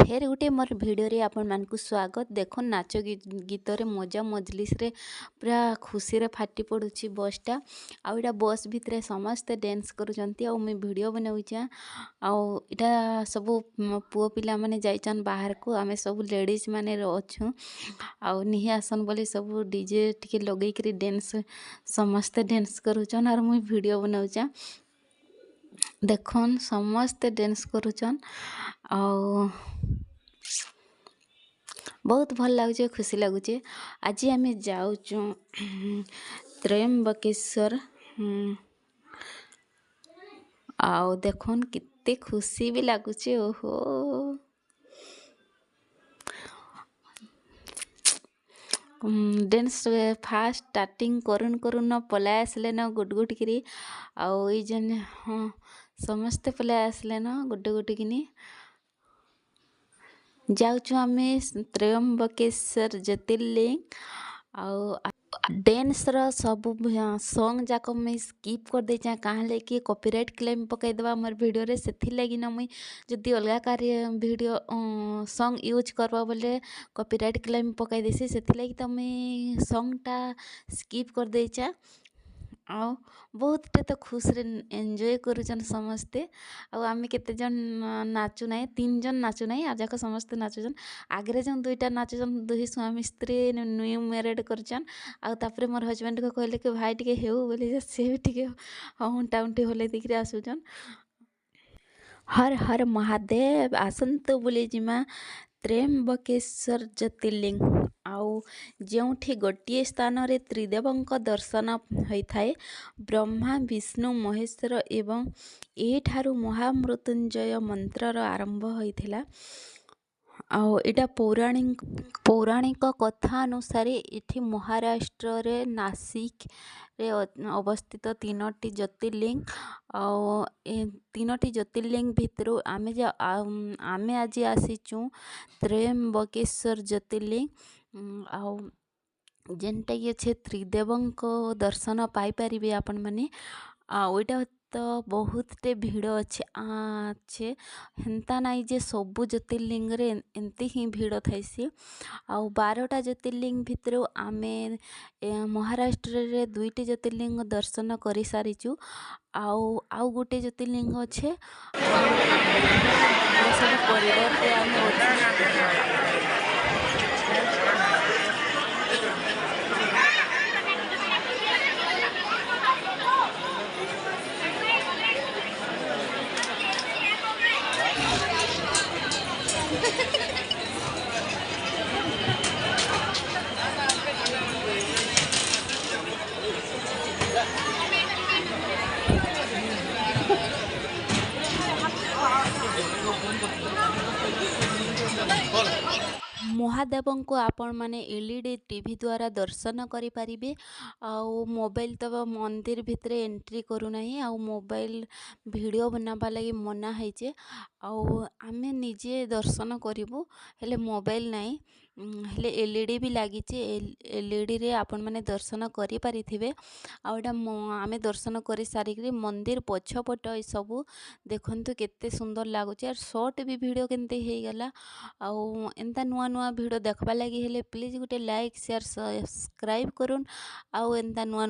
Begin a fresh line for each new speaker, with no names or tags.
फेर गोटे मोर भिडियो आपण मानक स्वागत। देख नाच गीत रे मजा मजलिस रे पूरा खुशी रे फाटी पड़ुची बसटा। आउ इटा बस भितर समस्ते डांस करुचंती। आउ मैं वीडियो बनाउचा। आउ इटा सब पुओ पिला माने जाइचन बाहर को, आमे सब लेडीज माने अछु। आउ निहि आसन बोली सब डीजे टिके लगई करी डांस समस्ते डांस करुचन और मुई वीडियो बनाउचा। देखन समस्ते डांस करुचन आउ बहुत भल लगुचे, खुशी लगुचे। आज आम जाऊँ त्रयंबकेश्वर। आउ देखन कितने खुशी भी लगुचे। ओहो डांस फास्ट स्टार्टिंग करुन करुन पलाय आसले न गुट गुट करी। आउ ई जन हाँ समस्ते पलाय आसले न गुट गुट किनी। जाऊँ आम त्रयंबकेश्वर ज्योतिर्लिंग। आउ डांस रो सब सॉन्ग जाक मुई स्किप कर देचा काहे कि कॉपीराइट क्लेम पकई देबा मोर वीडियो रे। सेथि लागि न मुई जदी अलगा कार्य वीडियो सॉन्ग यूज करबा बोले कॉपीराइट क्लेम पकई देसी। सेथि लागि त मुई सॉन्ग टा स्किप कर देचा। आउ बहुत तो खुश रे एंजॉय करुचन समस्ते। आउ आमे केते जन नाचु नाही, 3 जन नाचु नाही, आ जाक समस्ते नाचुचन। आगरे जन दुईटा नाचुचन, दुही स्वामी स्त्री न्यू मैरिड करचन। आउ तापरे मोर हस्बैंड को कहले कि भाई टिके हेउ बोली से भी टिके हुंटा हुंटी होले दिकरे आसुचन। हर हर महादेव आसंतो बोली जिमा त्रयंबकेश्वर ज्योतिर्लिंग। आउ जेउठी गोटिए स्थान रे त्रिदेवंक दर्शन होइथाए, ब्रह्मा विष्णु महेश्वर एवं एठारु महामृत्युंजय मंत्रर आरंभ होइथिला। आउ इटा पौराणिक कथा अनुसार इठी महाराष्ट्र रे नासिक रे अवस्थित 3टी ज्योतिर्लिंग। आउ ए 3टी ज्योतिर्लिंग भितरु आमे आज आसीचु त्रयंबकेश्वर ज्योतिर्लिंग। आउ जेनटा कि अच्छे त्रिदेवंक दर्शन पाई पारिबे आपण माने। आउ इटा तो बहुतटे भिड़ अच्छे हेन्ता नाई जे सबु ज्योतिर्लिंग रे एंती ही भिड़ थाइसी। आउ 12टा ज्योतिर्लिंग भितर आमे महाराष्ट्र रे 2टी ज्योतिर्लिंग दर्शन करि सारिचु। आउ गोटे ज्योतिर्लिंग अच्छे सब कॉरिडोर पे आमे महादेव को आपण माने एलईडी टीवी द्वारा दर्शन करि पारिबे। आउ मोबाइल तो मंदिर भितरे एंट्री करू नाही। आउ मोबाइल वीडियो बनाबा लागि मना हैचे। आउ आमे निजे दर्शन करिबु हेले मोबाइल नाही। हेले एलईडी भी लागिचे, एलईडी रे आपण माने दर्शन करि पारिथिबे। आउ एटा आमे दर्शन करि सारिकरी मंदिर पछपट ए सबु देखंतु केते सुंदर लागुचे। और शॉर्ट भी वीडियो केनते हे गला। आउ एंता नुआ नुआ वीडियो देखबा लागि हेले please Gute like share subscribe करूँ। आउ एंता नुआ